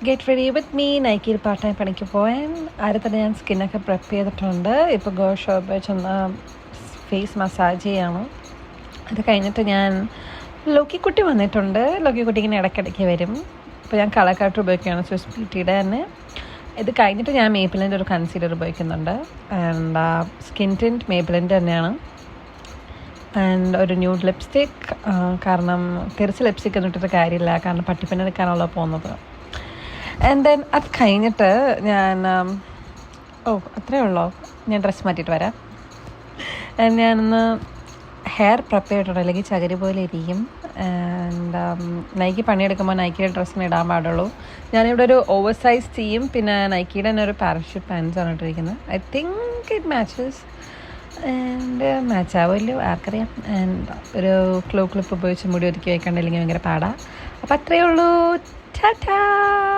Get ready with me നൈക്കിയിൽ part time പണിക്ക് പോയാൻ ആദ്യം തന്നെ ഞാൻ സ്കിന്നൊക്കെ പ്രെപ്പ് ചെയ്തിട്ടുണ്ട്. ഇപ്പോൾ ഗോ ഷോപ്പ് വെച്ചൊന്ന് ഫേസ് മസാജ് ചെയ്യണം. അത് കഴിഞ്ഞിട്ട് ഞാൻ ലോക്കിക്കുട്ടി വന്നിട്ടുണ്ട്. ലോക്കിക്കുട്ടി ഇങ്ങനെ ഇടയ്ക്കിടയ്ക്ക് വരും. ഇപ്പോൾ ഞാൻ കളർക്കാട്ട് ഉപയോഗിക്കുകയാണ് സ്വിസ് ബ്യൂട്ടിയുടെ തന്നെ. ഇത് കഴിഞ്ഞിട്ട് ഞാൻ മേപ്പിലിൻ്റെ ഒരു കൺസീലർ ഉപയോഗിക്കുന്നുണ്ട്. ആൻഡ് സ്കിൻ ടിൻറ്റ് മേപ്പിലിൻ്റെ തന്നെയാണ്. ആൻഡ് ഒരു ന്യൂഡ് ലിപ്സ്റ്റിക്, കാരണം തിരിച്ച് ലിപ്സ്റ്റിക് ഒന്നും ഇട്ടിട്ട് കാര്യമില്ല, കാരണം പട്ടിപ്പന്നെ എടുക്കാനുള്ള പോകുന്നത്. ആൻഡ് ദെൻ അത് കഴിഞ്ഞിട്ട് ഞാൻ അത്രയേ ഉള്ളൂ, ഞാൻ ഡ്രസ്സ് മാറ്റിയിട്ട് വരാം. ഞാനൊന്ന് ഹെയർ പ്രിപ്പയർ ചെയ്തിട്ടുണ്ട്, അല്ലെങ്കിൽ ചകിരി പോലെ ഇരിക്കും. ആൻഡ് നൈക്കി പണിയെടുക്കുമ്പോൾ നൈക്കിയുടെ ഡ്രസ്സിന് ഇടാൻ പാടുള്ളൂ. ഞാനിവിടെ ഒരു ഓവർ സൈസ് ടീയും പിന്നെ നൈക്കിയുടെ തന്നെ ഒരു പാരഷൂട്ട് പാൻസാണ് ഇട്ടിരിക്കുന്നത്. I think it matches. And match ആവുമല്ലോ, ആർക്കറിയാം. ആൻഡ് ഒരു ക്ലിപ്പ് ഉപയോഗിച്ച് മുടി ഒതുക്കി വയ്ക്കാണ്ടില്ലെങ്കിൽ ഭയങ്കര പാടാണ്. അപ്പോൾ അത്രയേ ഉള്ളൂ. ടാറ്റാ.